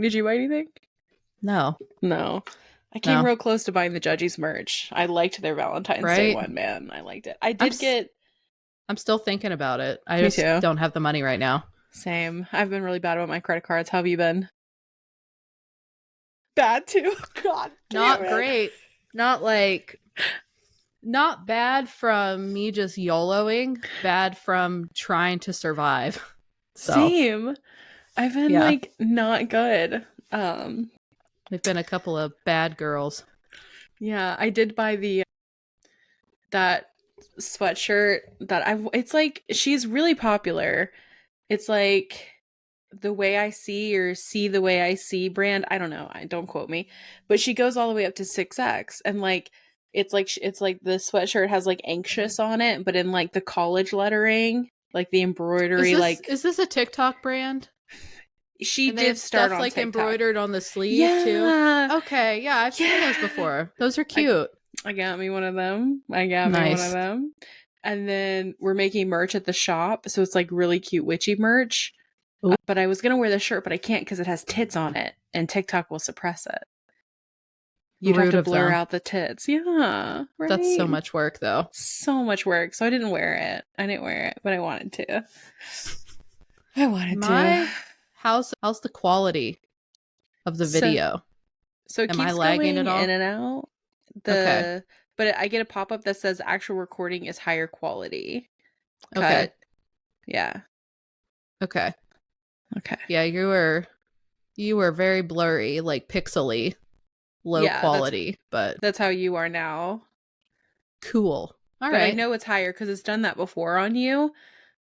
Did you buy anything? No. I came real close to buying the Judgies merch. I liked their Valentine's Day one, man. I liked it. I'm still thinking about it. I Me just too. don't have the money right now. Same. I've been really bad about my credit cards. How have you been? Bad too. God damn Not it. great. Not bad from me just YOLOing, bad from trying to survive. So, same. I've been like not good. We've been a couple of bad girls. Yeah, I did buy that sweatshirt it's like she's really popular. It's like the way I see or see the way I see brand. I don't know. Don't quote me. But she goes all the way up to 6X and like it's like the sweatshirt has like anxious on it, but in like the college lettering, like the embroidery. Is this a TikTok brand? She did start stuff on like TikTok. Embroidered on the sleeve too. Okay, yeah, I've seen those before. Those are cute. I got me one of them. And then we're making merch at the shop, so it's like really cute witchy merch. But I was gonna wear the shirt, but I can't because it has tits on it, and TikTok will suppress it. You'd have to blur out the tits. Yeah, right? That's so much work, though. So much work. So I didn't wear it, but I wanted to. How's the quality of the video? So it keeps going in and out. But I get a pop-up that says actual recording is higher quality. Okay. Yeah. Okay. Yeah, you were very blurry, like pixely, low quality, but that's how you are now. Cool. All right. I know it's higher because it's done that before on you,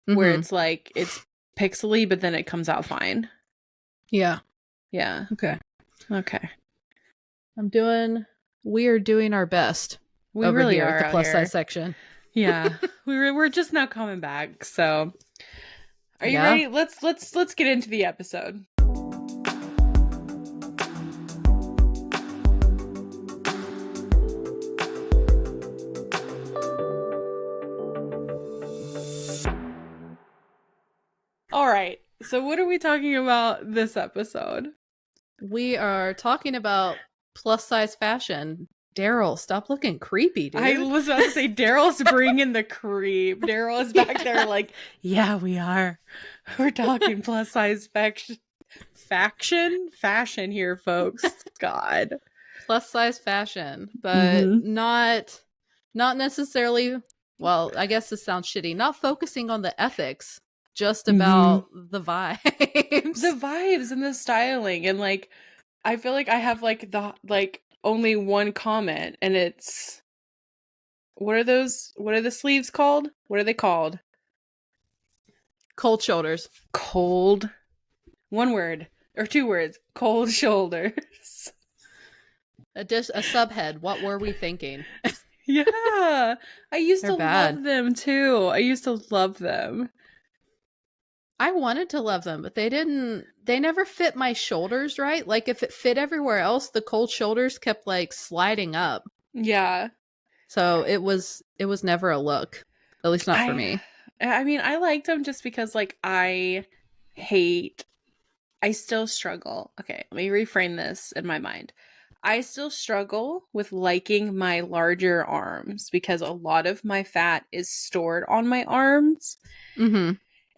where it's like it's pixely, but then it comes out fine. Yeah. Okay. We are doing our best. We really are at the plus size section. Yeah. we're just now coming back. So are you ready? Let's get into the episode. All right. So what are we talking about this episode? We are talking about plus size fashion. Daryl, stop looking creepy, dude. I was about to say, Daryl's bringing the creep. Daryl is back there like, yeah, we are. We're talking plus size fashion here, folks. God. Plus size fashion, but not necessarily, well, I guess this sounds shitty, not focusing on the ethics, just about the vibes. The vibes and the styling. And like, I feel like I have like only one comment, and it's, what are the sleeves called? What are they called? Cold shoulders. Cold. One word or two words. Cold shoulders. A subhead. What were we thinking? Yeah. I used to love them too. I used to love them. I wanted to love them, but they never fit my shoulders right. Like if it fit everywhere else, the cold shoulders kept like sliding up. Yeah. So it was never a look. At least not for me. I mean, I liked them just because like I still struggle. Okay, let me reframe this in my mind. I still struggle with liking my larger arms because a lot of my fat is stored on my arms.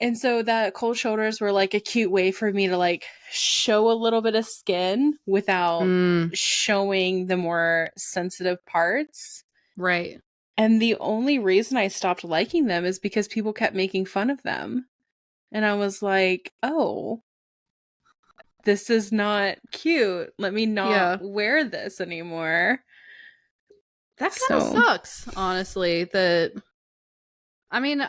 And so that cold shoulders were like a cute way for me to like show a little bit of skin without showing the more sensitive parts. Right. And the only reason I stopped liking them is because people kept making fun of them. And I was like, oh, this is not cute. Let me not wear this anymore. That kind of sucks, honestly. I mean,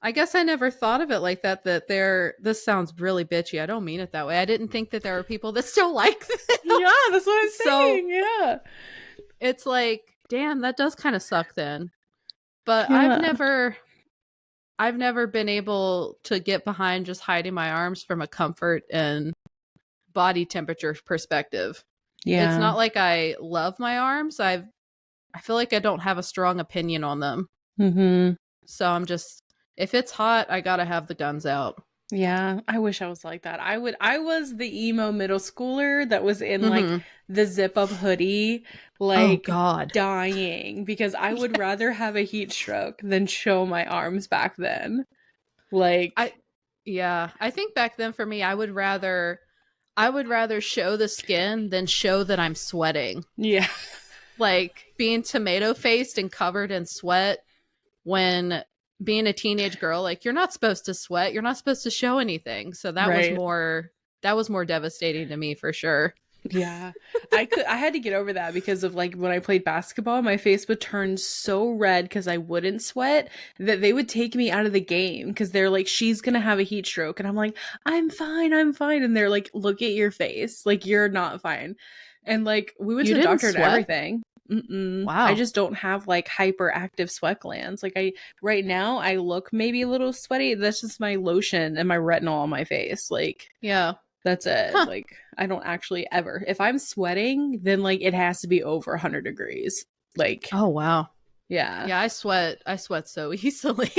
I guess I never thought of it like that, this sounds really bitchy. I don't mean it that way. I didn't think that there were people that still like this. Yeah, that's what I'm saying. Yeah. It's like, damn, that does kind of suck then. But yeah. I've never been able to get behind just hiding my arms from a comfort and body temperature perspective. Yeah. It's not like I love my arms. I feel like I don't have a strong opinion on them. So I'm just, if it's hot, I gotta have the guns out. Yeah, I wish I was like that. I was the emo middle schooler that was in like Mm-hmm. the zip up hoodie, Oh like God. dying because I would Yeah. rather have a heat stroke than show my arms back then. I Like, yeah, I think back then for me I would rather show the skin than show that I'm sweating. yeah, Like being tomato faced and covered in sweat when being a teenage girl, like you're not supposed to sweat, you're not supposed to show anything. So right. that was more devastating to me for sure. Yeah. I had to get over that because of like when I played basketball, my face would turn so red cuz I wouldn't sweat that they would take me out of the game cuz they're like she's going to have a heat stroke and I'm like I'm fine, I'm fine and they're like look at your face, like you're not fine. And like we went You to the didn't doctor and sweat? everything. Mm-mm. I Wow. just don't have like hyperactive sweat glands. Like I right now I look maybe a little sweaty. That's just my lotion and my retinol on my face. Like Yeah. that's it. Huh. Like, I don't actually ever. If I'm sweating, then like it has to be over 100 degrees. Like, Oh wow. yeah. Yeah, I sweat so easily.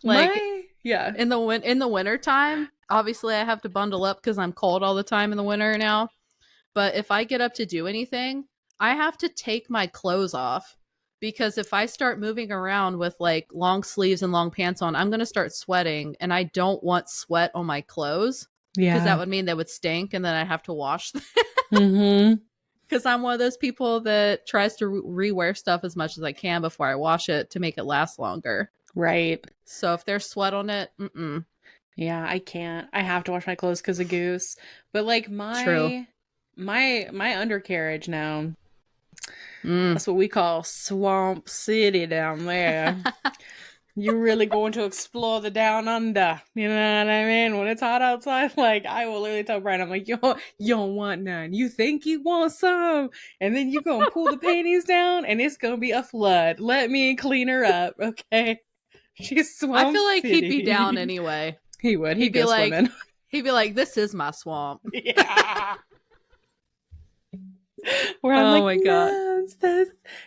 Like Yeah. in the winter time, obviously I have to bundle up because I'm cold all the time in the winter now. But if I get up to do anything, I have to take my clothes off because if I start moving around with like long sleeves and long pants on, I'm going to start sweating and I don't want sweat on my clothes because that Yeah. would mean they would stink and then I have to wash them. Mm-hmm. Because I'm one of those people that tries to rewear stuff as much as I can before I wash it to make it last longer. Right. So if there's sweat on it, mm-mm. Yeah, I can't. I have to wash my clothes because of Goose. But like True. my undercarriage now, Mm. that's what we call Swamp City down there. You're really going to explore the down under. You know what I mean? When it's hot outside, like I will literally tell Brian, I'm like, yo, you don't want none. You think you want some, and then you gonna pull the panties down, and it's gonna be a flood. Let me clean her up, okay? She's I Swamp feel like he'd be down City. anyway. He would. He'd He'd be go like, swimming. he'd be like, "This is my swamp." Yeah. Where I'm Oh like, my god. no,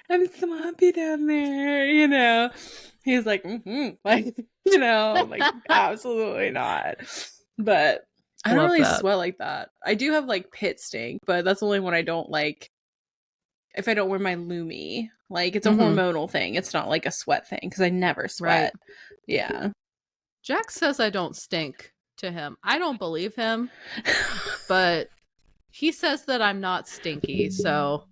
I'm swampy down there, He's like, mm-hmm. Like, like absolutely not. But I don't Love really that. sweat like that. I do have like pit stink, but that's only when I don't like if I don't wear my Lumi. Like it's a Mm-hmm. hormonal thing. It's not like a sweat thing because I never Right. sweat. Yeah. Jack says I don't stink to him. I don't believe him, but he says that I'm not stinky. So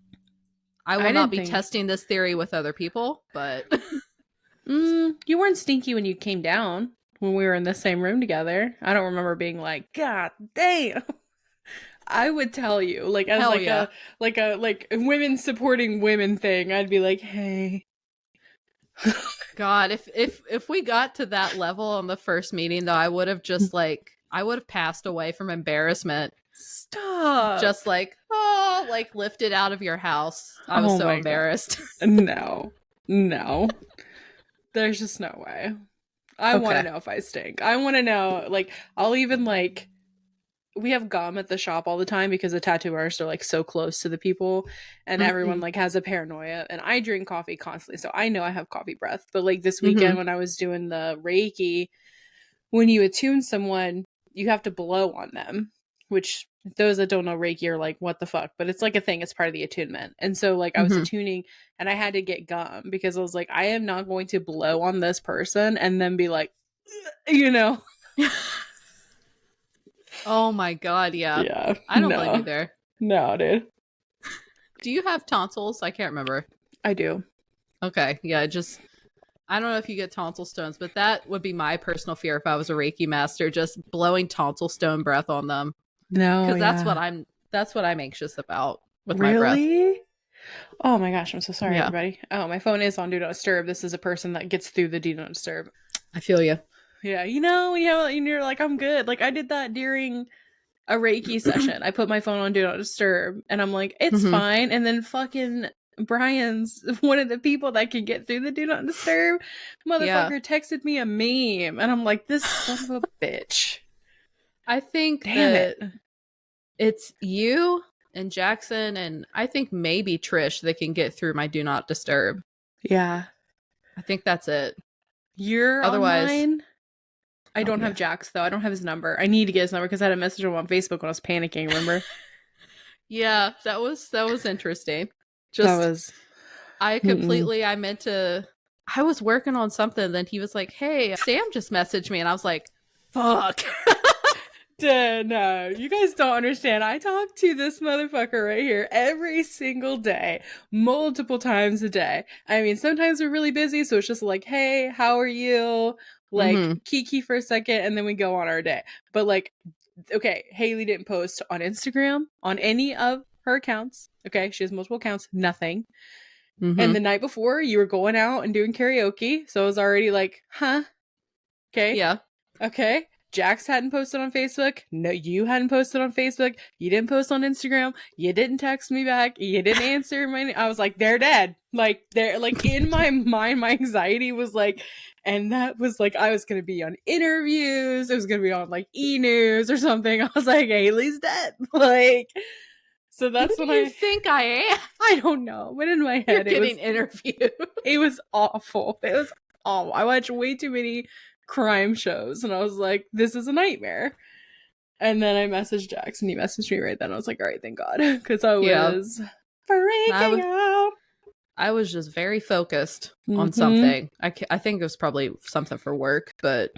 I will I not didn't be think testing this theory with other people, but you weren't stinky when you came down when we were in the same room together. I don't remember being like, God damn. I would tell you, like as hell like yeah. a women supporting women thing. I'd be like, hey. God, if we got to that level on the first meeting though, I would have passed away from embarrassment. Stop. Just like, oh, like lifted out of your house. I was Oh so my god. embarrassed. No. No. There's just no way. I want to Okay. know if I stink. I want to know, like, I'll even like we have gum at the shop all the time because the tattoo artists are like so close to the people and everyone Mm-mm. like has a paranoia and I drink coffee constantly so I know I have coffee breath but like this Mm-hmm. weekend when I was doing the Reiki when you attune someone you have to blow on them which those that don't know Reiki are like what the fuck but it's like a thing it's part of the attunement and so like I was Mm-hmm. attuning and I had to get gum because I was like I am not going to blow on this person and then be like you know Oh my god, yeah. yeah I don't blame you no there. no dude Do you have tonsils? I can't remember. I do Okay, yeah, I don't know if you get tonsil stones, but that would be my personal fear if I was a Reiki master, just blowing tonsil stone breath on them. no Because yeah that's what I'm anxious about with my breath. Really? Oh my gosh, I'm so sorry, Yeah. everybody. Oh, my phone is on Do Not Disturb. This is a person that gets through the Do Not Disturb. I feel you. Yeah, when you're like, I'm good. Like, I did that during a Reiki session. I put my phone on Do Not Disturb, and I'm like, it's Mm-hmm. fine. And then fucking Brian's one of the people that can get through the Do Not Disturb. Yeah. Motherfucker texted me a meme, and I'm like, this son of a bitch. I think Damn it. that it's you and Jackson and I think maybe Trish that can get through my do not disturb. Yeah. I think that's it. You're on Otherwise, mine? I don't have Jack's, though. I don't have his number. I need to get his number because I had a message him on Facebook when I was panicking, remember? Yeah, that was interesting. That was... I was working on something, then he was like, hey, Sam just messaged me, and I was like, fuck. No, you guys don't understand. I talk to this motherfucker right here every single day, multiple times a day. I mean, sometimes we're really busy, so it's just like, hey, how are you? Like, kiki for a second, and then we go on our day. But like, okay, Hayley didn't post on Instagram, on any of her accounts. Okay, she has multiple accounts, nothing. And the night before, you were going out and doing karaoke, so I was already like, huh? Okay. Yeah. Okay. Jax hadn't posted on Facebook. No, you hadn't posted on Facebook. You didn't post on Instagram. You didn't text me back. You didn't answer my... I was like, they're dead. Like, they're like, in my mind, my anxiety was like, and that was like, I was going to be on interviews. It was going to be on like E-News or something. I was like, Hayley's dead. Like, so that's what when you think I am. I don't know. But in my head, You're getting interviewed. It was awful. It was awful. I watched way too many crime shows, and I was like, this is a nightmare. And then I messaged Jax, and he messaged me right then. I was like, all right, thank God, because I was freaking out. I was just very focused on something. I think it was probably something for work, but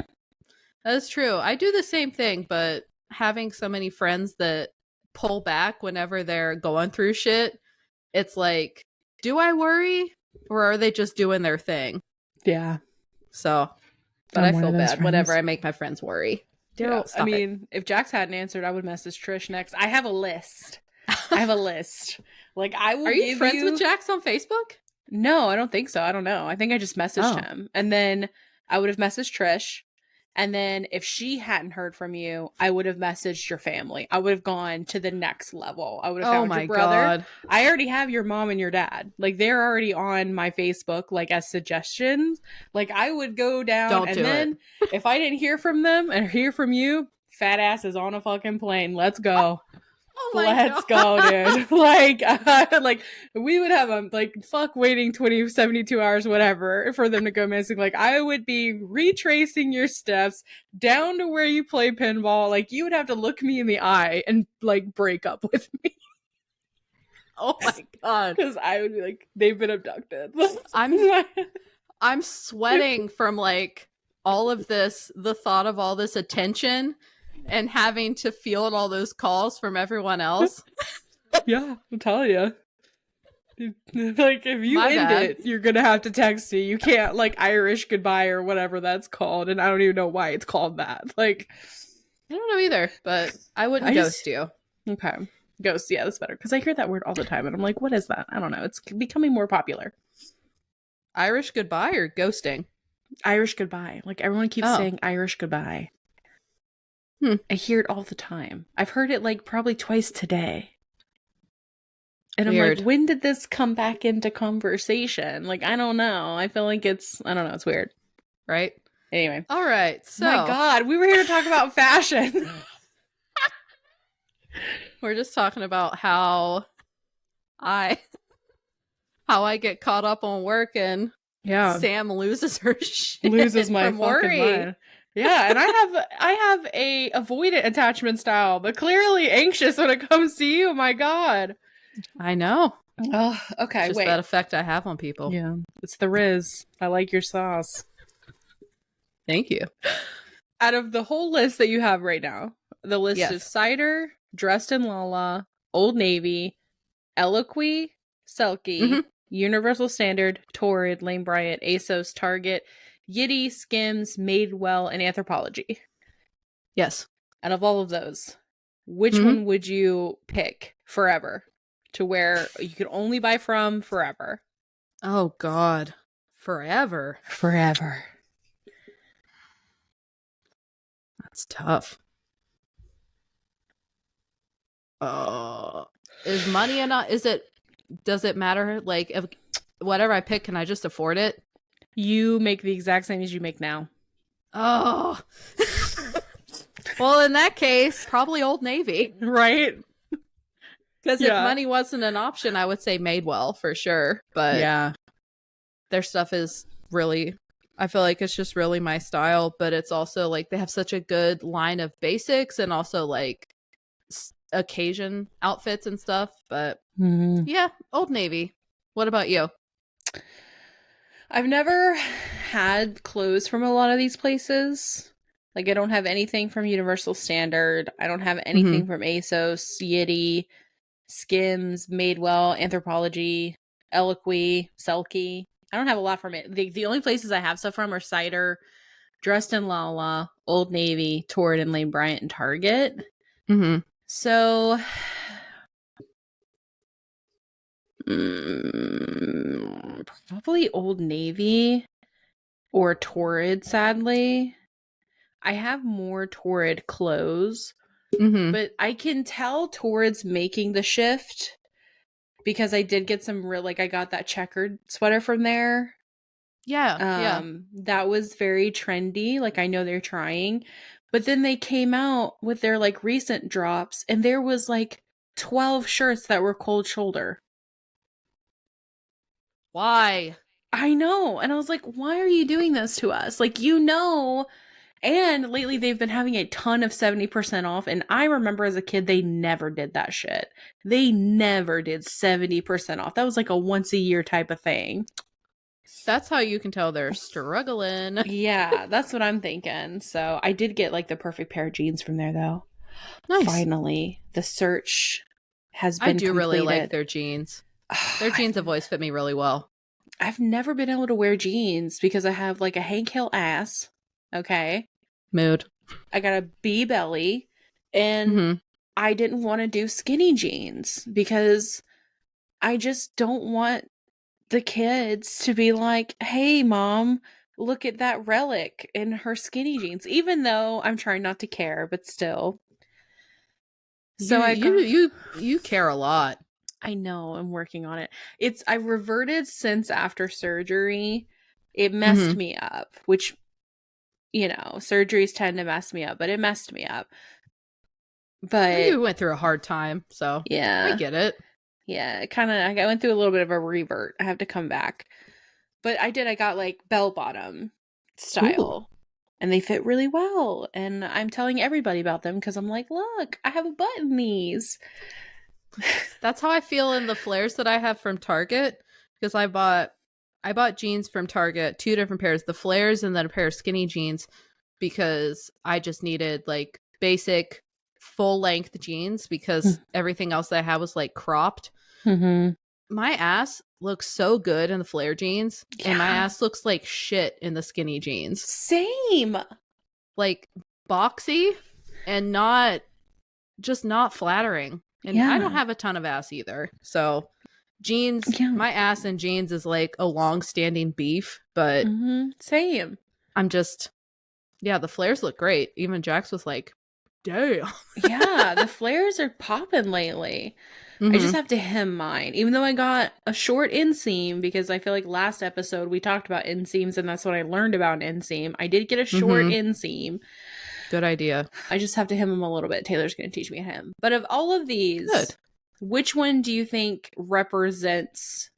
that's true. I do the same thing, but having so many friends that pull back whenever they're going through shit, it's like, do I worry, or are they just doing their thing? Yeah. So, but I feel bad whenever I make my friends worry. Yeah. I mean, if Jax hadn't answered, I would message Trish next. I have a list. Like, I will. Are you friends with Jax on Facebook? No, I don't think so. I don't know. I think I just messaged him, and then I would have messaged Trish. And then if she hadn't heard from you, I would have messaged your family. I would have gone to the next level. I would have found your brother. God. I already have your mom and your dad. Like, they're already on my Facebook, like, as suggestions. Like, I would go down, and then if I didn't hear from them and hear from you, fat ass is on a fucking plane. Let's go. Let's go, dude. Like we would have them like waiting 72 hours, whatever, for them to go missing. Like, I would be retracing your steps down to where you play pinball. Like, you would have to look me in the eye and like break up with me. Oh my God. Because I would be like, they've been abducted. I'm sweating from like all of this, the thought of all this attention and having to field all those calls from everyone else. Yeah, I'm telling you. Like, if you end it, you're gonna have to text me. You can't like Irish goodbye or whatever that's called, and I don't even know why it's called that. Like, I don't know either, but I wouldn't ghost you. Okay, ghost. Yeah, that's better because I hear that word all the time, and I'm like, what is that? I don't know. It's becoming more popular. Irish goodbye or ghosting? Irish goodbye. Like, everyone keeps saying Irish goodbye. I hear it all the time. I've heard it like probably twice today. And I'm like, when did this come back into conversation? Like, I don't know. I feel like it's weird. Right? Anyway. All right. So, my God, we were here to talk about fashion. We're just talking about how I get caught up on work and Sam loses her shit. Loses my fucking mind. Yeah, and I have a avoidant attachment style, but clearly anxious when it comes to you. My God. I know. Oh, okay. It's just that effect I have on people. Yeah, it's the Riz. I like your sauce. Thank you. Out of the whole list that you have right now, the list is Cider, Dressed in Lala, Old Navy, Eloquy, Selkie, Universal Standard, Torrid, Lane Bryant, ASOS, Target, Yitty, Skims, Madewell, and Anthropologie. Yes. Out of all of those, which one would you pick forever to where you could only buy from forever? Oh, God. Forever. Forever. That's tough. Is money enough? Does it matter? Like, if whatever I pick, can I just afford it? You make the exact same as you make now. Oh. Well, in that case, probably Old Navy. Right? Because if money wasn't an option, I would say Madewell for sure. But their stuff is really I feel like it's just really my style, but it's also like they have such a good line of basics and also like occasion outfits and stuff. But yeah, Old Navy. What about you? I've never had clothes from a lot of these places. Like, I don't have anything from Universal Standard. I don't have Mm-hmm. anything from ASOS, Yitty, Skims, Madewell, Anthropologie, Eloquy, Selkie. I don't have a lot from it. The only places I have stuff from are Cider, Dressed in Lala, Old Navy, Torrid and Lane Bryant, and Target. Mm-hmm. So, probably Old Navy or Torrid, sadly. I have more Torrid clothes, Mm-hmm. but I can tell Torrid's making the shift because I did get some real, like, I got that checkered sweater from there. Yeah, yeah. That was very trendy. Like, I know they're trying, but then they came out with their like recent drops and there was like 12 shirts that were cold shoulder. Why? I know. And I was like, why are you doing this to us? Like, you know, and lately they've been having a ton of 70% off. And I remember as a kid, they never did that shit. They never did 70% off. That was like a once a year type of thing. That's how you can tell they're struggling. Yeah, that's what I'm thinking. So I did get like the perfect pair of jeans from there though. Nice. Finally, the search has I been do really like completed. their jeans. Their jeans have always fit me really well. I've never been able to wear jeans because I have like a Hank Hill ass. Okay. Mood. I got a B belly and Mm-hmm. I didn't want to do skinny jeans because I just don't want the kids to be like, hey, mom, look at that relic in her skinny jeans, even though I'm trying not to care, but still. You So I you got, you you care a lot. I know I'm working on it. I reverted since after surgery. It messed Mm-hmm. me up, which, surgeries tend to mess me up, but it messed me up. But You went through a hard time, so I yeah, get it. yeah, I went through a little bit of a revert. I have to come back. But I got like bell bottom Ooh. style and they fit really well. And I'm telling everybody about them because I'm like, look, I have a butt in these. That's how I feel in the flares that I have from Target because I bought jeans from Target, two different pairs, the flares and then a pair of skinny jeans because I just needed like basic full length jeans because everything else that I had was like cropped. Mm-hmm. My ass looks so good in the flare jeans and my Yeah. ass looks like shit in the skinny jeans. Same. Like boxy and not flattering. And I don't Yeah. have a ton of ass either. So jeans, Yeah. my ass and jeans is like a long-standing beef, but Mm-hmm. Same. I'm just yeah, the flares look great. Even Jax was like, "Damn." Yeah, the flares are popping lately. I just Mhm. have to hem mine. Even though I got a short inseam, because I feel like last episode we talked about inseams and that's what I learned about inseam. I did get a short Mhm. inseam. Good idea. I just have to hem them a little bit. Taylor's going to teach me him. But of all of Good. these, which one do you think represents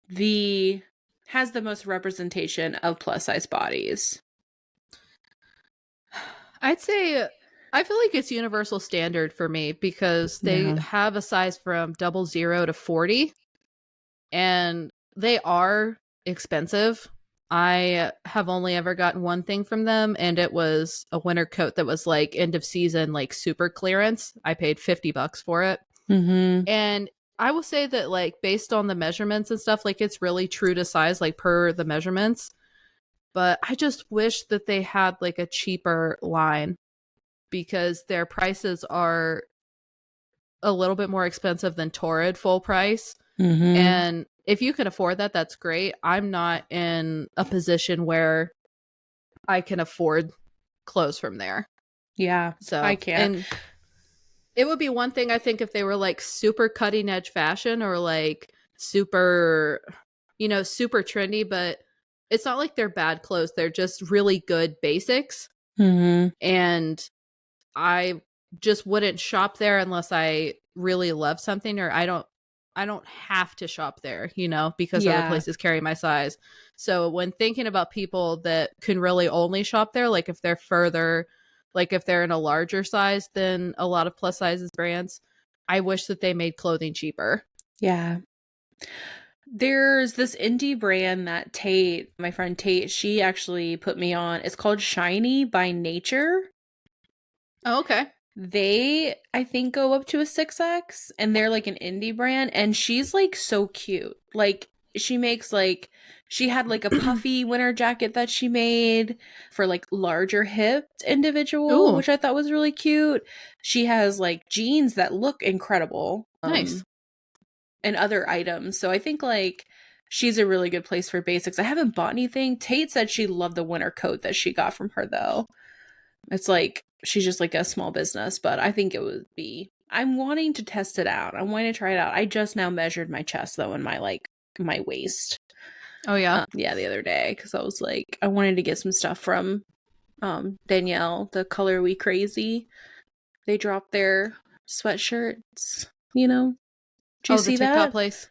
the has the most representation of plus size bodies? I'd say I feel like it's universal standard for me because they Yeah. have a size from 00 to 40 and they are expensive. I have only ever gotten one thing from them, and it was a winter coat that was like end of season, like super clearance. I paid $50 for it. Mm-hmm. And I will say that, like, based on the measurements and stuff, like, it's really true to size, like, per the measurements. But I just wish that they had, like, a cheaper line because their prices are a little bit more expensive than Torrid full price. Mm-hmm. And if you can afford that, that's great. I'm not in a position where I can afford clothes from there. Yeah, I So, can't. and it would be one thing I think if they were like super cutting edge fashion or like super, super trendy, but it's not like they're bad clothes. They're just really good basics. Mm-hmm. And I just wouldn't shop there unless I really love something or I don't I don't have to shop there, you know, because other Yeah. places carry my size. So when thinking about people that can really only shop there, like if they're further, like if they're in a larger size than a lot of plus sizes brands, I wish that they made clothing cheaper. Yeah. There's this indie brand that Tate, my friend Tate, she actually put me on. It's called Shiny by Nature. Oh, okay. They, I think, go up to a 6X, and they're like an indie brand, and she's like so cute. Like, she makes like, she had like a puffy winter jacket that she made for like larger hipped individual, Ooh, which I thought was really cute. She has like jeans that look incredible. nice. And other items. So I think like she's a really good place for basics. I haven't bought anything. Tate said she loved the winter coat that she got from her though. It's like she's just like a small business, but I think it would be, I'm wanting to test it out. I'm wanting to try it out. I just now measured my chest though and my like my waist. Oh, yeah. Yeah, the other day because I was like I wanted to get some stuff from Danielle, the Color We Crazy. They dropped their sweatshirts, you know. Did you Oh, the see TikTok that? place.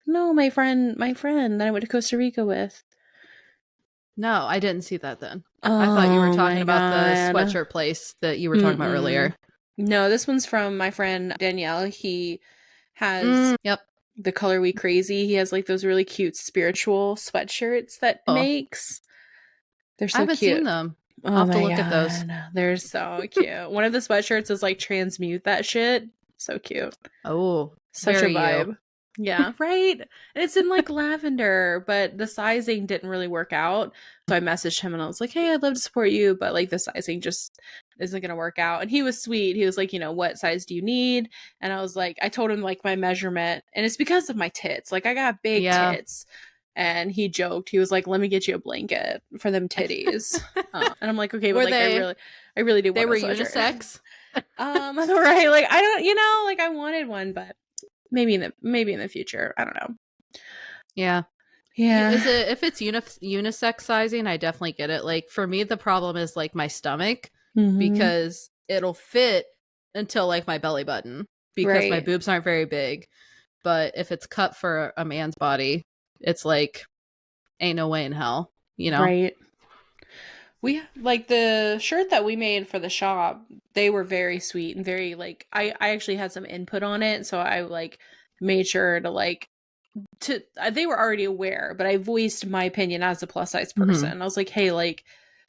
No, my friend that I went to Costa Rica with. No, I didn't see that then. I thought you were Oh talking my about the god. sweatshirt place that you were talking about Mm-mm. earlier. No, this one's from my friend Danielle. He has Yep. the Color We Crazy. He has like those really cute spiritual sweatshirts that Oh, makes. They're I so haven't seen cute. them. I'll Oh have to my look at those. god. They're so cute. One of the sweatshirts is like transmute that shit. So cute. Oh, Such a very you. vibe. Yeah, right? And it's in like lavender, but the sizing didn't really work out. So I messaged him and I was like, hey, I'd love to support you, but like the sizing just isn't going to work out. And he was sweet. He was like, what size do you need? And I was like, I told him like my measurement, and it's because of my tits. Like I got big Yeah. tits. And he joked. He was like, let me get you a blanket for them titties. And I'm like, okay, but Were like I really do they want a were sweatshirt. unisex? Right. Like I don't, like I wanted one, but maybe in the future. I don't know. Yeah. Yeah. Is it if it's unisex sizing, I definitely get it. Like for me, the problem is like my stomach Mm-hmm. because it'll fit until like my belly button because my Right. boobs aren't very big. But if it's cut for a man's body, it's like ain't no way in hell, you know? Right. We like the shirt that we made for the shop. They were very sweet and very like I actually had some input on it, so I like made sure to like to they were already aware, but I voiced my opinion as a plus size Mm-hmm. person. I was like, hey, like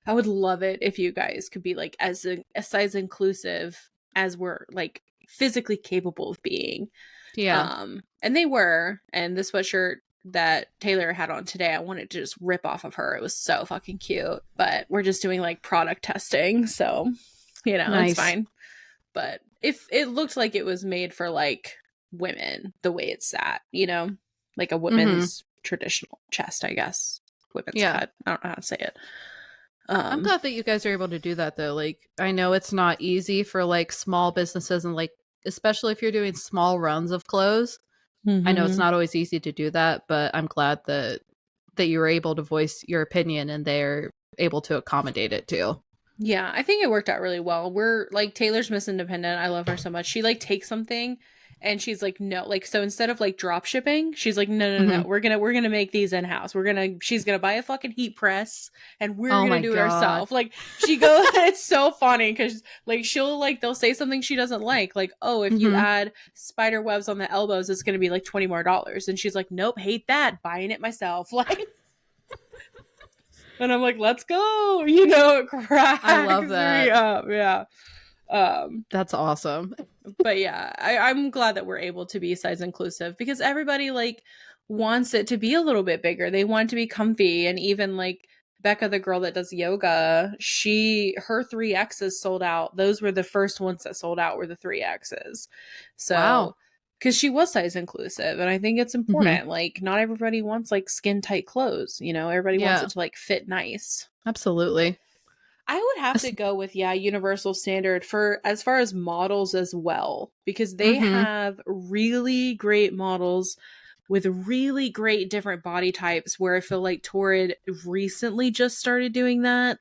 I would love it if you guys could be like as a size inclusive as we're like physically capable of being. Yeah. And they were, and the sweatshirt that Taylor had on today, I wanted to just rip off of her. It was so fucking cute. But we're just doing like product testing, so it's Nice. fine. But if it looked like it was made for like women, the way it's sat, like a Mm-hmm. women's traditional chest, I guess. Women's Yeah. cut. I don't know how to say it. I'm glad that you guys are able to do that though. Like I know it's not easy for like small businesses and like especially if you're doing small runs of clothes. I know it's Mm-hmm. not always easy to do that, but I'm glad that you were able to voice your opinion and they're able to accommodate it too. Yeah, I think it worked out really well. We're like Taylor's Miss Independent. I love her so much. She like takes something and she's like, no, like so instead of like drop shipping, she's like, no, no, no, Mm-hmm. no. We're gonna make these in house. She's gonna buy a fucking heat press and we're Oh gonna my do it god. ourselves. Like she goes, it's so funny because like they'll say something she doesn't like, oh, if you Mm-hmm. add spider webs on the elbows, it's gonna be like $20 more. And she's like, nope, hate that, buying it myself. Like. And I'm like, let's go. It I love cracks me that. up. Yeah. Um, That's awesome. but yeah, I'm glad that we're able to be size inclusive because everybody like wants it to be a little bit bigger. They want it to be comfy. And even like Becca, the girl that does yoga, her 3X's sold out. Those were the first ones that sold out were the 3X's. Wow. So because she was size inclusive. And I think it's Mm-hmm. important. Like not everybody wants like skin tight clothes, everybody wants it Yeah, to like fit nice. absolutely. I would have to go with Universal Standard for as far as models as well because they Mm-hmm. have really great models with really great different body types where I feel like Torrid recently just started doing that.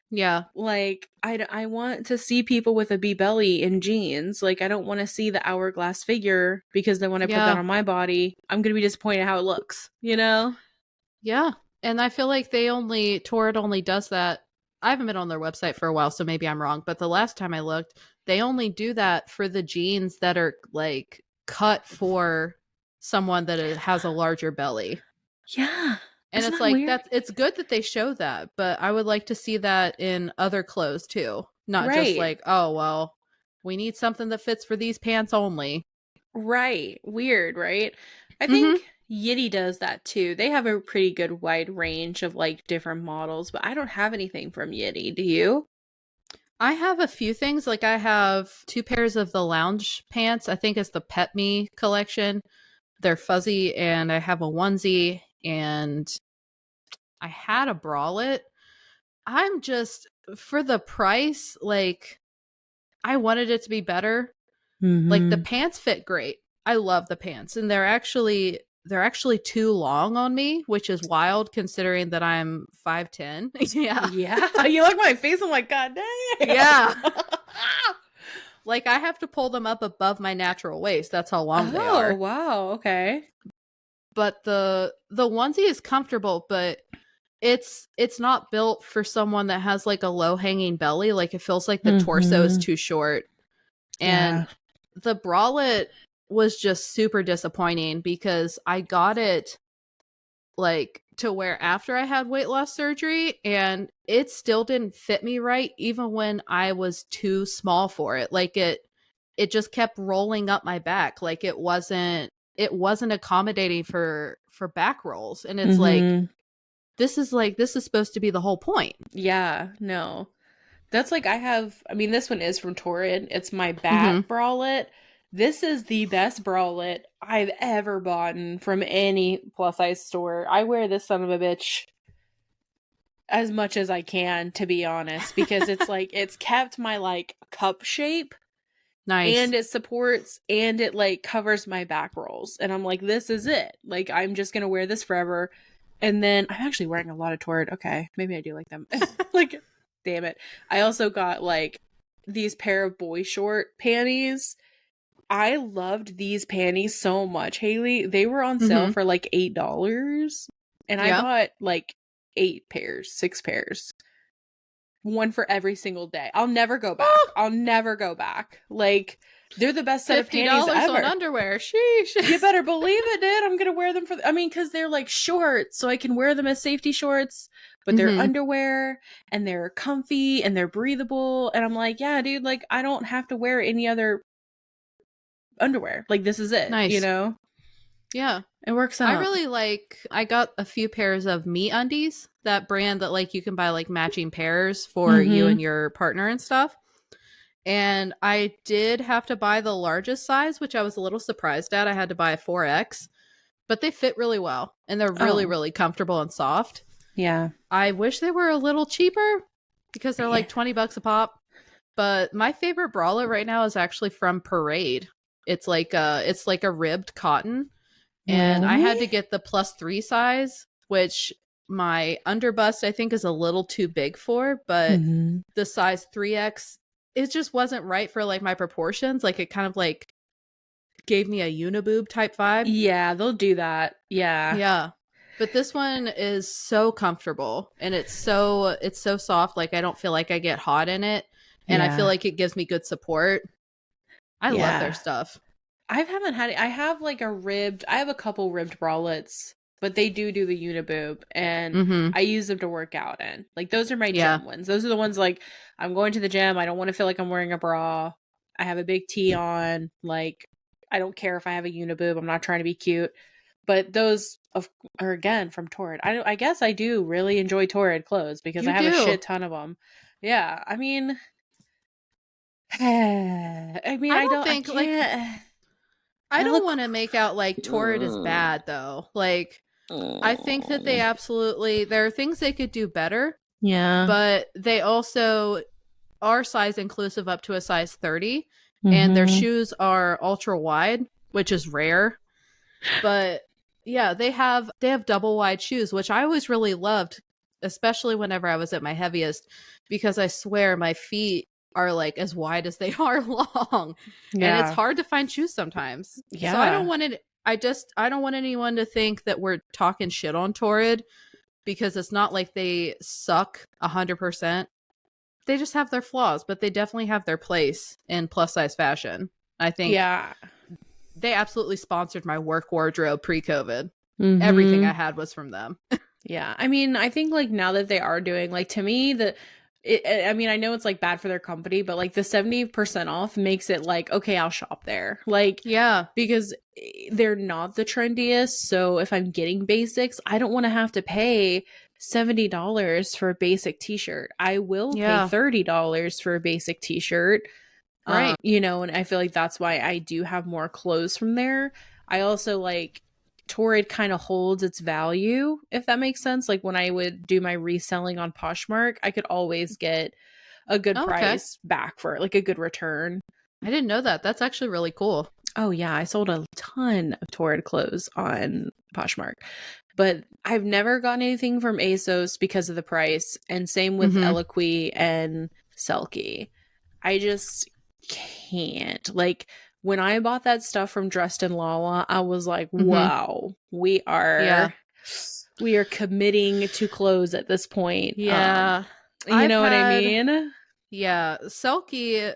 Yeah. Like, I want to see people with a bee belly in jeans. Like, I don't want to see the hourglass figure, because then when I put that Yeah. on my body, I'm going to be disappointed how it looks, you know? Yeah. And I feel like Torrid only does that. I haven't been on their website for a while, so maybe I'm wrong. But the last time I looked, they only do that for the jeans that are like cut for someone that has a larger belly. Yeah. And Isn't it's that like weird? it's good that they show that, but I would like to see that in other clothes too. Not just Right. like, oh well, we need something that fits for these pants only. Right. Weird, right? I Mm-hmm. think Yitty does that too. They have a pretty good wide range of like different models, but I don't have anything from Yitty. Do you? I have a few things. Like I have 2 pairs of the lounge pants. I think it's the Pet Me collection. They're fuzzy, and I have a onesie, and I had a bralette. I'm just for the price, like I wanted it to be better. Like the Mm-hmm. pants fit great. I love the pants, and they're actually too long on me, which is wild considering that I'm 5'10". Yeah. Yeah. You look at my face, I'm like, God damn. Yeah. Like I have to pull them up above my natural waist. That's how long they Oh, are. wow. Okay. But the onesie is comfortable, but it's not built for someone that has like a low hanging belly. Like it feels like the torso is Mm-hmm. too short. And Yeah. the bralette was just super disappointing because I got it like to wear after I had weight loss surgery, and it still didn't fit me right even when I was too small for it. Like it just kept rolling up my back. Like it wasn't accommodating for back rolls. And it's Mm-hmm. like this is supposed to be the whole point. Yeah. No. That's like I mean, this one is from Torrid. It's my Mhm. back bralette. This is the best bralette I've ever bought from any plus size store. I wear this son of a bitch as much as I can, to be honest, because it's like it's kept my like cup shape, Nice. and it supports, and it like covers my back rolls. And I'm like, this is it. Like, I'm just gonna wear this forever. And then I'm actually wearing a lot of Torrid. Okay, maybe I do like them. Like, damn it. I also got like these pair of boy short panties. I loved these panties so much, Hayley. They were on sale Mhm. for like $8. And I Yeah. bought like 8 pairs, 6 pairs, one for every single day. I'll never go back. Oh, I'll never go back. Like, they're the best set of panties $50 on ever. underwear. Sheesh. You better believe it, dude. I'm gonna wear them I mean, because they're like shorts, so I can wear them as safety shorts, but they're Mhm. underwear, and they're comfy, and they're breathable. And I'm like, yeah, dude, like, I don't have to wear any other underwear. Like, this is it, you Nice. know? Yeah. It works out. I got a few pairs of Me Undies, that brand that like you can buy like matching pairs for you Mm-hmm. and your partner and stuff. And I did have to buy the largest size, which I was a little surprised at. I had to buy a 4X, but they fit really well and they're really, Oh, really comfortable and soft. yeah. I wish they were a little cheaper because they're Yeah. like 20 bucks a pop. But my favorite bralette right now is actually from Parade. It's like a ribbed cotton, and I Really? had to get the +3 size, which my underbust I think is a little too big for, but Mm-hmm. the size 3X, it just wasn't right for like my proportions. Like it kind of like gave me a uniboob type vibe. Yeah, they'll do that. Yeah. Yeah. But this one is so comfortable, and it's so soft. Like I don't feel like I get hot in it, and I feel Yeah. like it gives me good support. I love their Yeah. stuff. I haven't had it. I have like I have a couple ribbed bralettes, but they do the uniboob, and Mhm. I use them to work out in. Like, those are my Yeah. gym ones. Those are the ones like I'm going to the gym. I don't want to feel like I'm wearing a bra. I have a big tee on. Like, I don't care if I have a uniboob. I'm not trying to be cute. But those are again from Torrid. I guess I do really enjoy Torrid clothes because I You have a do. shit ton of them. Yeah, I mean, I mean, I don't I think like can't. I I don't look. want to make out like Torrid is bad though. Like I think that they absolutely there are things they could do better, Yeah. but they also are size inclusive up to a size 30, and their Mm-hmm. shoes are ultra wide, which is rare. But yeah, they have double wide shoes, which I always really loved especially whenever I was at my heaviest, because I swear my feet are like as wide as they are long, and it's Yeah. hard to find shoes sometimes. So I don't Yeah. want it. I don't want anyone to think that we're talking shit on Torrid, because it's not like they suck 100%. They just have their flaws, but they definitely have their place in plus size fashion. I think Yeah. they absolutely sponsored my work wardrobe pre-COVID. Everything Mm-hmm. I had was from them. Yeah. I mean, I think like now that they are doing like to me I mean, I know it's like bad for their company, but like the 70% off makes it like, okay, I'll shop there. Like, Yeah. because they're not the trendiest. So if I'm getting basics, I don't want to have to pay $70 for a basic t-shirt. I will pay Yeah. $30 for a basic t-shirt. Right. You know, and I feel like that's why I do have more clothes from there. I also like Torrid kind of holds its value, if that makes sense. Like when I would do my reselling on Poshmark, I could always get a good Oh, okay. price back for it, like a good return. I didn't know that. That's actually really cool. Oh yeah, I sold a ton of Torrid clothes on Poshmark. But I've never gotten anything from ASOS because of the price, and same with Mm-hmm. Eloquii and Selkie. I just can't. Like when I bought that stuff from Dressed in Lala, I was like, Mm-hmm. wow, Yeah. we are committing to clothes at this point. Yeah. You I've know what I had, mean? yeah, Selkie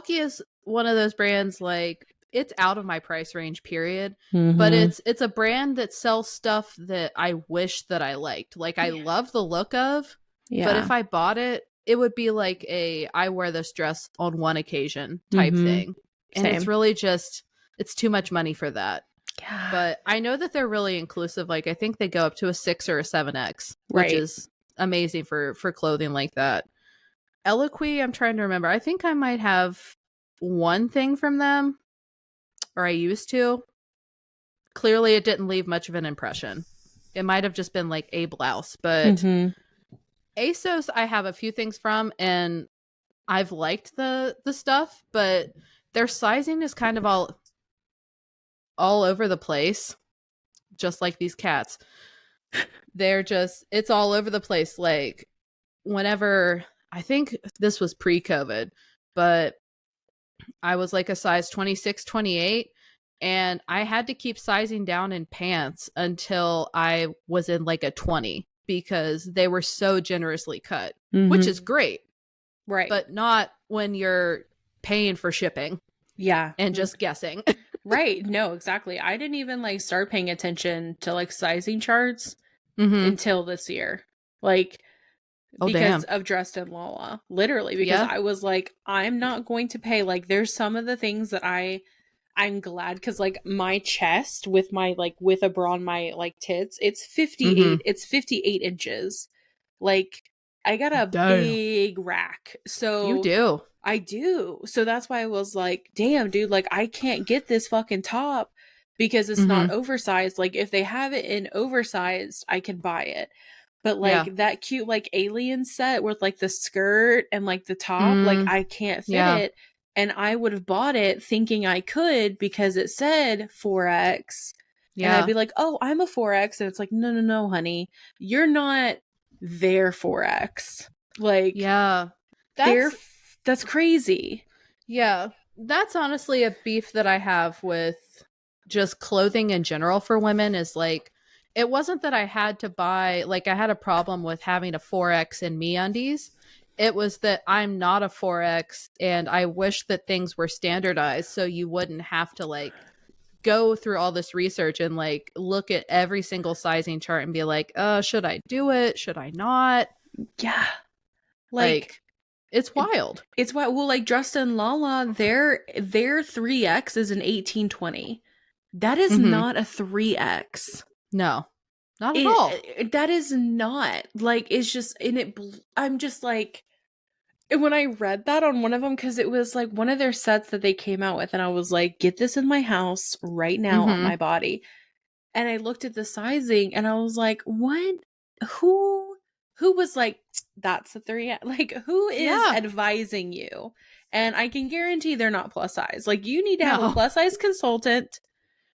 is one of those brands, like, it's out of my price range, period. But Mm-hmm. it's a brand that sells stuff that I wish that I liked. Like, I Yeah. love the look of, but Yeah. if I bought it, it would be like a I wear this dress on one occasion type Mm-hmm. thing. And it's Same. really just, it's too much money for that. Yeah. But I know that they're really inclusive. Like, I think they go up to a 6 or a 7X, which Right. is amazing for clothing like that. Eloquii, I'm trying to remember. I think I might have one thing from them, or I used to. Clearly, it didn't leave much of an impression. It might have just been like a blouse, but Mm-hmm. ASOS, I have a few things from, and I've liked the stuff, but their sizing is kind of all over the place, just like these cats. They're just, it's all over the place. Like, whenever, I think this was pre-COVID, but I was like a size 26, 28, and I had to keep sizing down in pants until I was in like a 20 because they were so generously cut, which Mm-hmm. is great, Right. but not when you're paying for shipping Yeah. and just guessing. Right. No, exactly. I didn't even like start paying attention to like sizing charts Mm-hmm. until this year. Like Oh, because damn. of Dressed in Lala. Literally, because Yeah. I was like, I'm not going to pay. Like there's some of the things that I'm glad because like my chest with my like with a bra on my like tits, Mm-hmm. it's 58 inches. Like I got a Damn. big rack. You So do. I do. So that's why I was like, damn, dude, like I can't get this fucking top because it's Mm-hmm. not oversized. Like if they have it in oversized, I can buy it. But Yeah. like that cute like alien set with like the skirt and like the top, like Mm, I can't fit yeah. it. And I would have bought it thinking I could because it said 4X. And I'd Yeah. be like, oh, I'm a 4X. And it's like, no, no, no, honey. You're not their 4X. Like, Yeah. they're That's that's crazy. Yeah, that's honestly a beef that I have with just clothing in general for women is like, it wasn't that I had to buy, like, I had a problem with having a 4X in MeUndies. It was that I'm not a 4X and I wish that things were standardized so you wouldn't have to like go through all this research and like look at every single sizing chart and be like, should I do it? Should I not? Yeah. Like Like, it's wild. it's why well like Dressed in Lala, their 3X is an 1820. That is Mm-hmm. not a 3X. No, not at all. That is not like it's just I'm just like and when I read that on one of them because it was like one of their sets that they came out with and I was like get this in my house right now on Mm-hmm. my body and I looked at the sizing and I was like what who who was like that's a 3 like who is Yeah. advising you and I can guarantee they're not plus size like you need to have a No. plus size consultant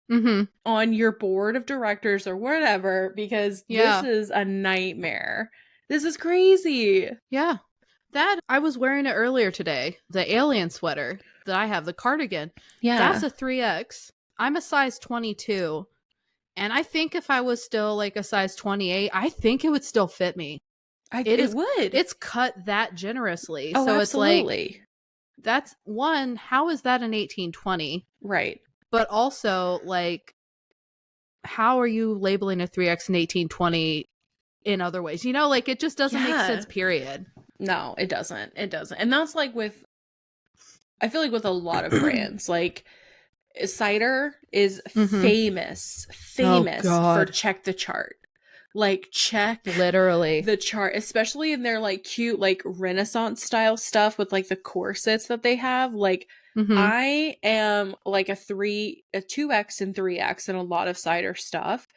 on your board of directors or whatever, because this Yeah. is a nightmare. This is crazy. Yeah. That I was wearing it earlier today. The alien sweater that I have, the cardigan. That's Yeah. a 3X. I'm a size 22. And I think if I was still like a size 28, I think it would still fit me. It would. It's cut that generously. Oh, So it's like, absolutely. that's one, how is that an 1820? Right. But also, like, how are you labeling a 3X an 1820 in other ways? You know, like, it just doesn't make Yeah. sense, period. No, it doesn't. It doesn't. And that's like with, I feel like with a lot of brands, like cider is famous Oh, for God. check the chart. Like check Literally. the chart, especially in their like cute like Renaissance style stuff with like the corsets that they have. Like I am like a 2X and 3X in a lot of cider stuff.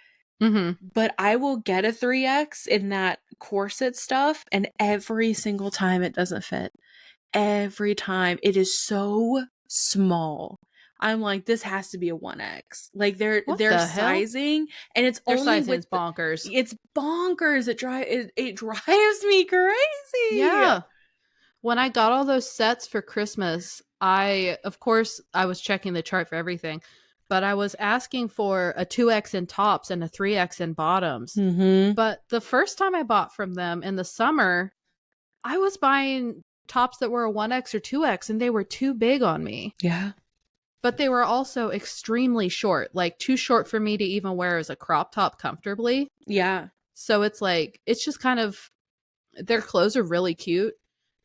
But I will get a 3X in that corset stuff, and every single time it doesn't fit. Every time it is so small. I'm like, this has to be a 1X. Like their What the hell? sizing, and it's Their only sizing's with bonkers. it's bonkers. It drives me crazy. Yeah. When I got all those sets for Christmas, of course, I was checking the chart for everything, but I was asking for a 2X in tops and a 3X in bottoms. But the first time I bought from them in the summer, I was buying tops that were a 1X or 2X, and they were too big on me. Yeah. But they were also extremely short, like too short for me to even wear as a crop top comfortably. Yeah. So it's like, it's just kind of, their clothes are really cute.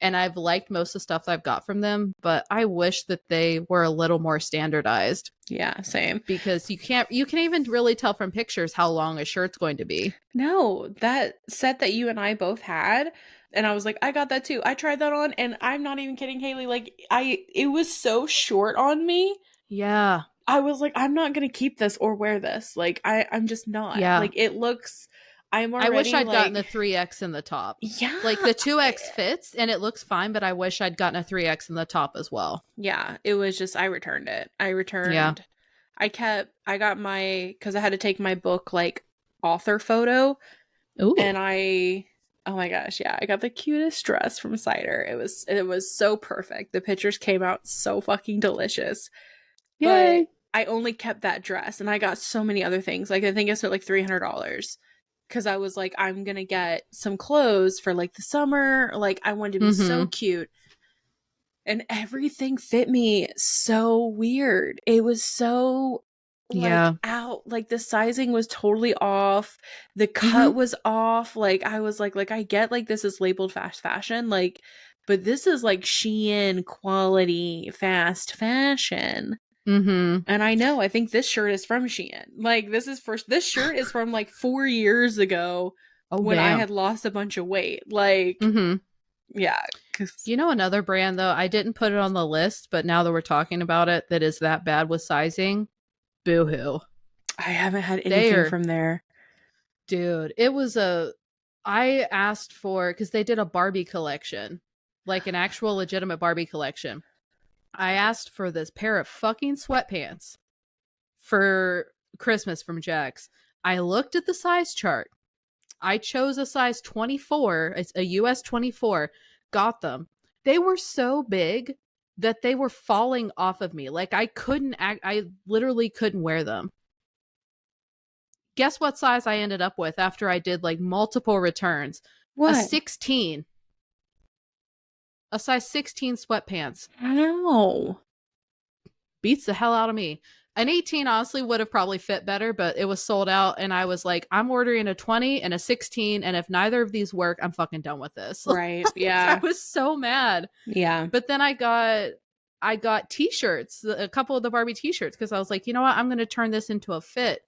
And I've liked most of the stuff I've got from them, but I wish that they were a little more standardized. Yeah, same. Because you can even really tell from pictures how long a shirt's going to be. No, that set that you and I both had, and I was like, I got that too. I tried that on, and I'm not even kidding, Hayley. Like, it was so short on me. Yeah. I was like, I'm not gonna keep this or wear this. Like, I'm just not. Yeah. Like, it looks. I'm already. I wish I'd like, gotten the 3X in the top. Yeah. Like the 2X fits and it looks fine, but I wish I'd gotten a 3X in the top as well. Yeah, it was just, I returned it. Yeah. I got because I had to take my book like author photo. Ooh. And oh my gosh, yeah, I got the cutest dress from Cider. It was so perfect. The pictures came out so fucking delicious. Yay. But I only kept that dress, and I got so many other things. Like, I think I spent like $300 because I was like, I'm gonna get some clothes for like the summer. Like, I wanted to be so cute, and everything fit me so weird. It was so like out, like the sizing was totally off, the cut was off. Like, I was like I get like this is labeled fast fashion, like, but this is like Shein quality fast fashion. And I think this shirt is from Shein. Like, this shirt is from like 4 years ago when I had lost a bunch of weight. Like, yeah. You know, another brand though, I didn't put it on the list, but now that we're talking about it, that is that bad with sizing, Boohoo. I haven't had anything from there. Dude, I asked for, because they did a Barbie collection, like an actual legitimate Barbie collection. I asked for this pair of fucking sweatpants for Christmas from Jax. I looked at the size chart. I chose a size 24, it's a US 24, got them. They were so big that they were falling off of me. Like, I literally couldn't wear them. Guess what size I ended up with after I did like multiple returns? What? A 16. A size 16 sweatpants. How? Beats the hell out of me. An 18 honestly would have probably fit better, but it was sold out, and I was like, I'm ordering a 20 and a 16, and if neither of these work, I'm fucking done with this. Right. Yeah. I was so mad. Yeah. But then I got t-shirts, a couple of the Barbie t-shirts, because I was like, you know what? I'm going to turn this into a fit.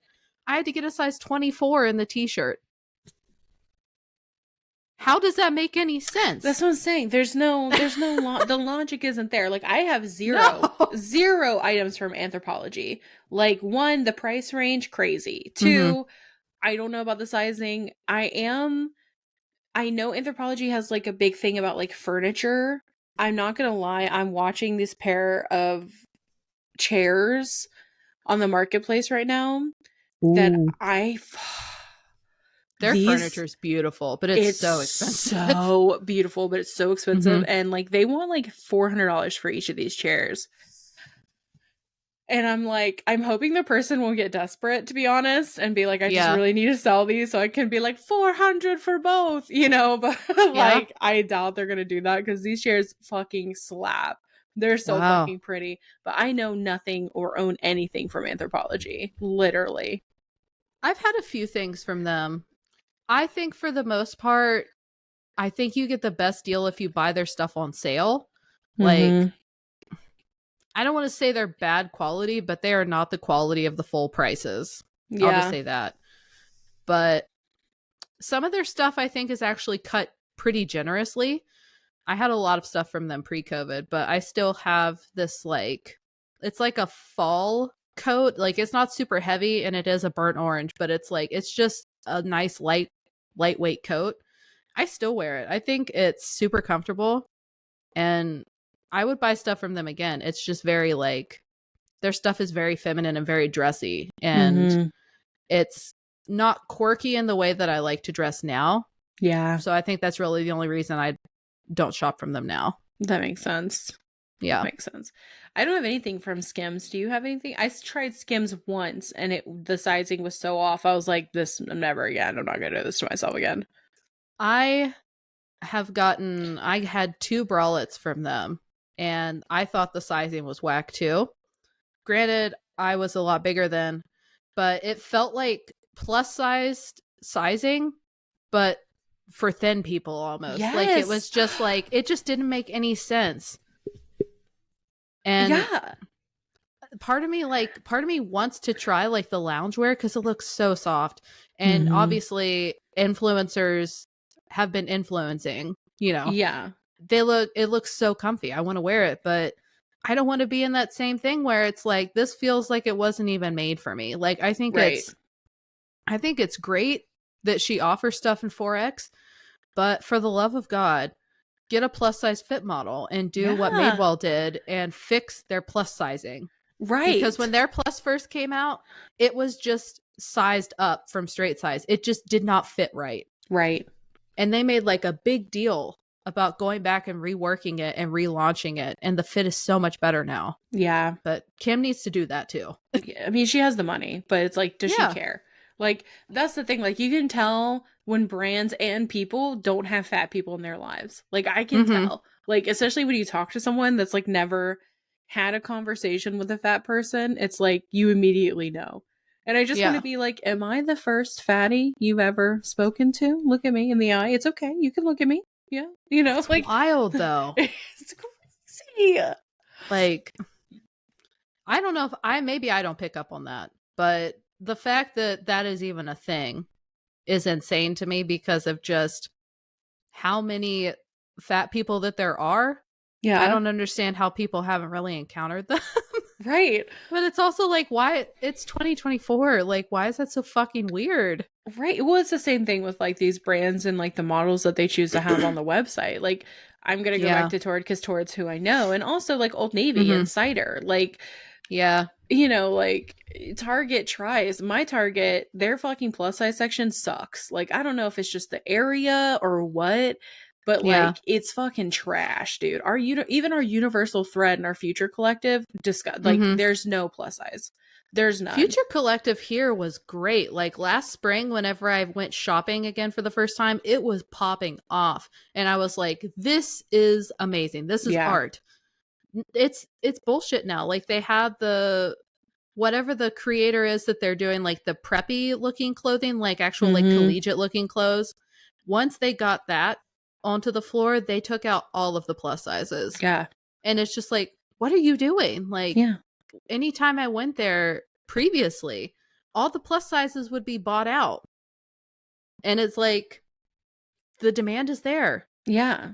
I had to get a size 24 in the t-shirt. How does that make any sense? That's what I'm saying. There's no the logic isn't there. Like, I have zero items from Anthropologie. Like, 1, the price range, crazy. 2, I don't know about the sizing. I know Anthropologie has like a big thing about like furniture. I'm not gonna lie, I'm watching this pair of chairs on the marketplace right now that Ooh. I Their these furniture's beautiful, but it's it's so expensive. so beautiful, but it's so expensive. Mm-hmm. And like they want like $400 for each of these chairs. And I'm like, I'm hoping the person will get desperate, to be honest, and be like, I just Yeah. really need to sell these so I can be like 400 for both, you know, but Yeah. like I doubt they're going to do that because these chairs fucking slap. They're so Wow. fucking pretty, but I know nothing or own anything from Anthropologie, literally. I've had a few things from them. I think for the most part, I think you get the best deal if you buy their stuff on sale. Like, Mhm. I don't want to say they're bad quality, but they are not the quality of the full prices. I'll just Yeah. say that. But some of their stuff I think is actually cut pretty generously. I had a lot of stuff from them pre-COVID, but I still have this like it's like a fall coat. Like it's not super heavy and it is a burnt orange, but it's like it's just a nice lightweight coat. I still wear it. I think it's super comfortable and I would buy stuff from them again. It's just very like their stuff is very feminine and very dressy and Mhm. it's not quirky in the way that I like to dress now. Yeah. So I think that's really the only reason I don't shop from them now. That makes sense. That Yeah. makes sense. I don't have anything from Skims. Do you have anything? I tried Skims once and the sizing was so off. I was like, this never again. I'm not gonna do this to myself again. I I had two bralettes from them and I thought the sizing was whack too. Granted, I was a lot bigger then, but it felt like plus sized sizing, but for thin people almost. Like it Yes. was just like, it just didn't make any sense. And Yeah. part of me wants to try like the loungewear because it looks so soft. And Mhm. obviously, influencers have been influencing, you know, Yeah. it looks so comfy. I want to wear it, but I don't want to be in that same thing where it's like this feels like it wasn't even made for me. Like Right. I think it's great that she offers stuff in 4X, but for the love of God, get a plus size fit model and do what Yeah. Madewell did and fix their plus sizing. Because Right. when their plus first came out, it was just sized up from straight size. It just did not fit right. Right. And they made like a big deal about going back and reworking it and relaunching it. And the fit is so much better now. Yeah. But Kim needs to do that too. I mean, she has the money, but it's like, does she Yeah. care? Like, that's the thing. Like, you can tell when brands and people don't have fat people in their lives. Like, I can Mm-hmm. tell. Like, especially when you talk to someone that's like never had a conversation with a fat person, it's like you immediately know. And I just want to Yeah. be like, am I the first fatty you've ever spoken to? Look at me in the eye. It's okay. You can look at me. Yeah. You know, It's like, wild though. it's crazy. Like, I don't know if maybe I don't pick up on that, but the fact that that is even a thing is insane to me because of just how many fat people that there are. I Yeah. don't understand how people haven't really encountered them. Right. But it's also like, why? It's 2024. Like, why is that so fucking weird? Right. Well, it's the same thing with like these brands and like the models that they choose to have on the website. Like, I'm gonna go back Yeah. to Tord because Tord's who I know, and also like Old Navy Mm-hmm. and Cider. Like, Yeah. you know, like Target tries. My Target, their fucking plus size section sucks. Like, I don't know if it's just the area or what, but Yeah. like it's fucking trash, dude. Even our Universal Thread and our Future Collective like Mm-hmm. there's no plus size. There's none. Future Collective here was great. Like last spring, whenever I went shopping again for the first time, it was popping off. And I was like, this is amazing. This is Yeah. art. It's bullshit now. Like they have the whatever the creator is that they're doing, like the preppy looking clothing, like actual like Mm-hmm. collegiate looking clothes. Once they got that onto the floor, they took out all of the plus sizes. Yeah. And it's just like, what are you doing? Like Yeah. anytime I went there previously, all the plus sizes would be bought out. And it's like the demand is there. Yeah.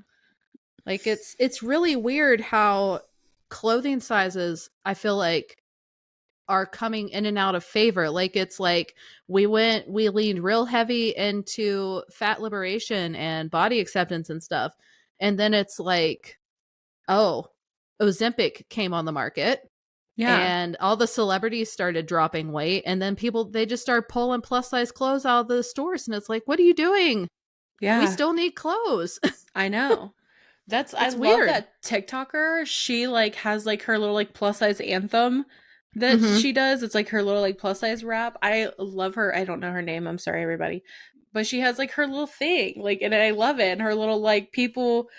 Like it's really weird how clothing sizes I feel like are coming in and out of favor. Like it's like we leaned real heavy into fat liberation and body acceptance and stuff. And then it's like, oh, Ozempic came on the market. Yeah. And all the celebrities started dropping weight, and then they just started pulling plus size clothes out of the stores, and it's like, what are you doing? We Yeah. still need clothes. I know. I It's love weird. that TikToker. She like has like her little like plus size anthem that Mm-hmm. she does. It's like her little like plus size rap. I love her. I don't know her name. I'm sorry, everybody. But she has like her little thing. Like, and I love it. And her little like people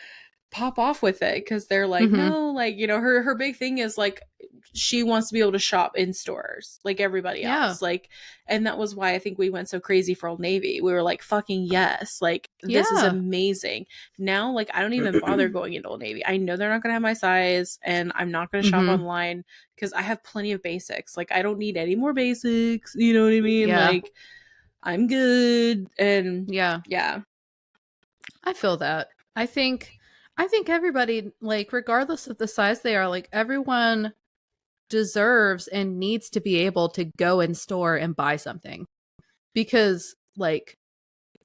pop off with it because they're like, Mm-hmm. no, like, you know, her big thing is like she wants to be able to shop in stores like everybody Yeah. else. Like, and that was why I think we went so crazy for Old Navy. We were like, fucking yes, like this is Yeah. amazing. Now, like, I don't even bother going into Old Navy. I know they're not gonna have my size, and I'm not gonna shop Mm-hmm. online because I have plenty of basics. Like, I don't need any more basics. You know what I mean? Yeah. Like, I'm good. And Yeah. yeah. I feel that. I think everybody, like, regardless of the size they are, like, everyone deserves and needs to be able to go in store and buy something. Because, like,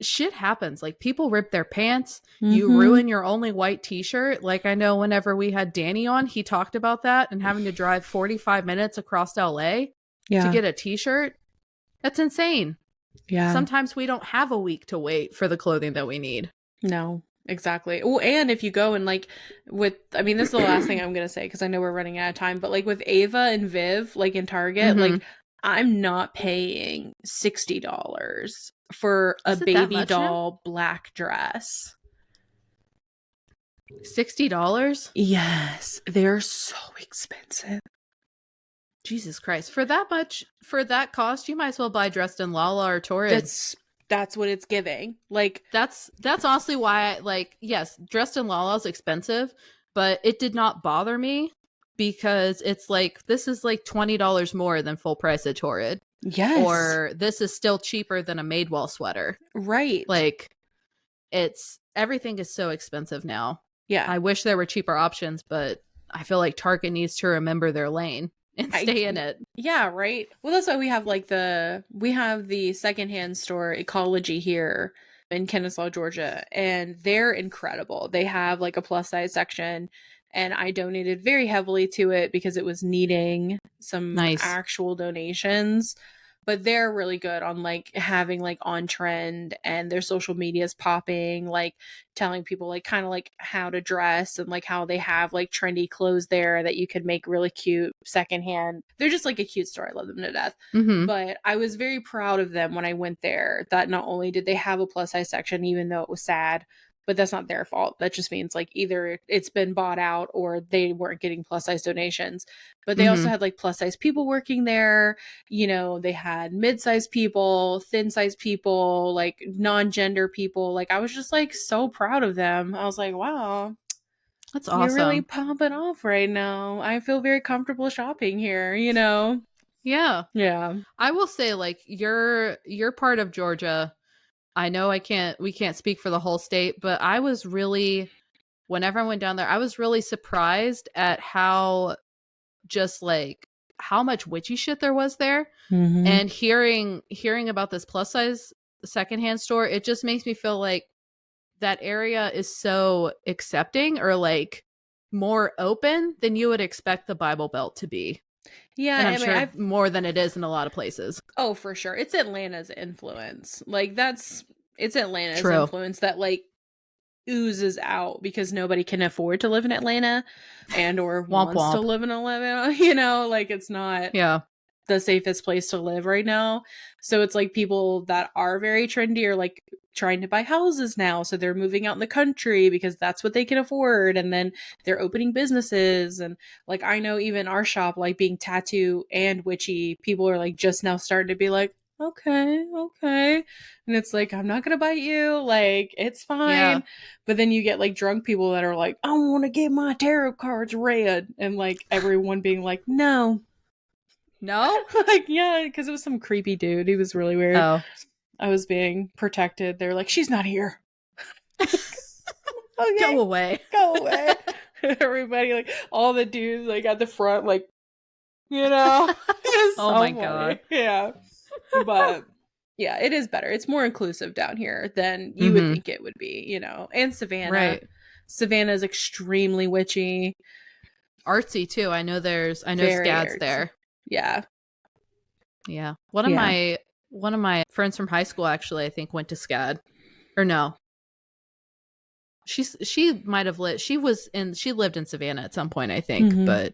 shit happens. Like, people rip their pants. You Mm-hmm. ruin your only white t-shirt. Like, I know whenever we had Danny on, he talked about that and having to drive 45 minutes across LA to Yeah. get a t-shirt. That's insane. Yeah. Sometimes we don't have a week to wait for the clothing that we need. No, exactly. Oh, and if you go and like I mean, this is the last thing I'm gonna say because I know we're running out of time, but like with Ava and Viv, like in Target, Mm-hmm. like I'm not paying $60 for a Is it that baby much now? doll black dress. $60? Yes, they're so expensive. Jesus Christ. For that much, for that cost, you might as well buy Dressed in Lala or Torrid. That's what it's giving. Like, That's honestly why I like, yes, Dressed in Lala is expensive, but it did not bother me because it's like, this is like $20 more than full price at Torrid. yes, Or this is still cheaper than a Madewell sweater. right. Like, it's everything is so expensive now. Yeah. I wish there were cheaper options, but I feel like Target needs to remember their lane and I stay in it. Yeah, right. Well, that's why we have like we have the secondhand store Ecology here in Kennesaw, Georgia, and they're incredible. They have like a plus size section, and I donated very heavily to it because it was needing some Nice. actual donations. But they're really good on like having like on trend, and their social media is popping, like telling people like kind of like how to dress and like how they have like trendy clothes there that you could make really cute secondhand. They're just like a cute store. I love them to death. Mm-hmm. But I was very proud of them when I went there that not only did they have a plus size section, even though it was sad, but that's not their fault. That just means like either it's been bought out or they weren't getting plus size donations. But they also Mm-hmm. had like plus size people working there. You know, they had mid-sized people, thin-sized people, like non-gender people. Like I was just like so proud of them. I was like, wow, That's you're really awesome. popping off right now. I feel very comfortable shopping here, you know? Yeah. Yeah. I will say, like, you're part of Georgia. I know we can't speak for the whole state, but I was really, whenever I went down there, I was really surprised at how just like how much witchy shit there was there. Mm-hmm. And hearing about this plus size secondhand store, it just makes me feel like that area is so accepting or like more open than you would expect the Bible Belt to be. Yeah, And I'm I mean, sure more than it is in a lot of places. oh, for sure. It's Atlanta's influence. Like it's Atlanta's True. influence that like oozes out because nobody can afford to live in Atlanta and or Womp wants to womp. live in Atlanta, you know, like it's not Yeah. the safest place to live right now. So it's like people that are very trendy are like trying to buy houses now. So they're moving out in the country because that's what they can afford. And then they're opening businesses. And like, I know even our shop, like being tattoo and witchy, people are like just now starting to be like, okay, okay. And it's like, I'm not going to bite you. Like, it's Yeah. fine. But then you get like drunk people that are like, I want to get my tarot cards read. And like everyone being like, no, No? like, yeah, because it was some creepy dude. He was really weird. Oh. I was being protected. They're like, she's not here. Go Okay, away. go away. Everybody, like, all the dudes, like, at the front, like, you know, it's Oh so my funny. god. Yeah. But yeah, it is better. It's more inclusive down here than you would Mm-hmm. think it would be, you know. And Savannah. Right. Savannah is extremely witchy. artsy too. I know Very Scad's artsy. there. Yeah. Yeah. One of my friends from high school actually, I think, went to Scad. Or no. She might have she lived in Savannah at some point, I think. Mm-hmm.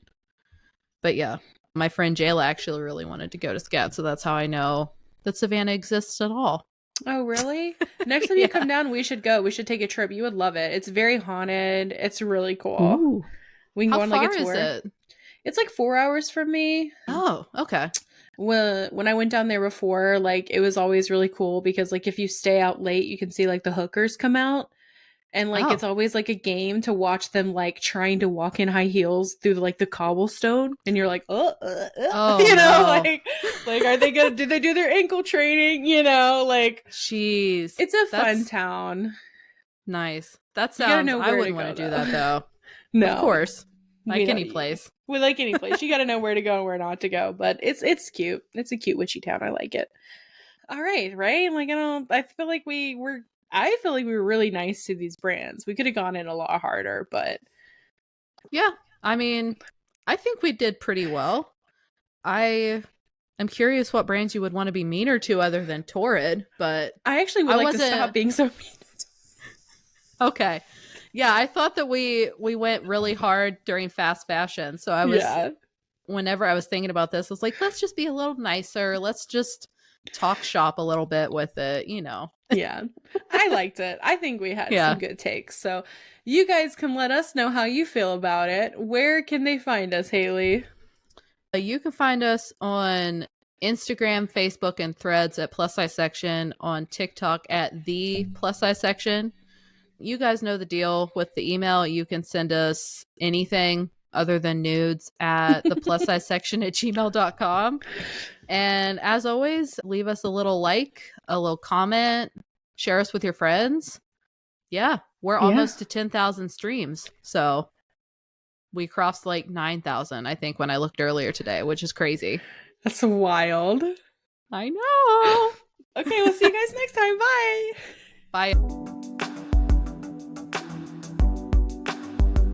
But yeah. My friend Jayla actually really wanted to go to Scad, so that's how I know that Savannah exists at all. Oh, really? Next time you come down, we should go. We should take a trip. You would love it. It's very haunted. It's really cool. Ooh. We can How go on like a far is tour. it? It's like 4 hours from me. Oh, okay. When I went down there before, like it was always really cool because like if you stay out late, you can see like the hookers come out. And like Oh. it's always like a game to watch them like trying to walk in high heels through like the cobblestone, and you're like, Oh, you know, no. like are they gonna do they do their ankle training? You know, like jeez, it's a fun town. Nice. That You gotta sounds. know I where wouldn't to want go to do though. that though. No, of course, like we know any place. We like any place. You gotta know where to go and where not to go. But it's cute. It's a cute witchy town. I like it. All right, right? Like I feel like we were really nice to these brands. We could have gone in a lot harder, but yeah, I mean, I think we did pretty well. I am curious what brands you would want to be meaner to other than Torrid, but I actually would like to stop being so mean. Okay. Yeah, I thought that we went really hard during fast fashion. So I was whenever I was thinking about this, I was like, let's just be a little nicer. Let's just talk shop a little bit with it, you know. Yeah. I liked it. I think we had some good takes. So you guys can let us know how you feel about it. Where can they find us, Hayley? You can find us on Instagram, Facebook, and Threads at Plus Size Section, on TikTok at the Plus Size Section. You guys know the deal with the email. You can send us anything other than nudes at the plus size section at gmail.com. And as always, leave us a little like, a little comment, share us with your friends. Yeah, we're almost to 10,000 streams. So we crossed like 9,000, I think, when I looked earlier today, which is crazy. That's wild. I know. Okay, we'll see you guys next time. Bye. Bye.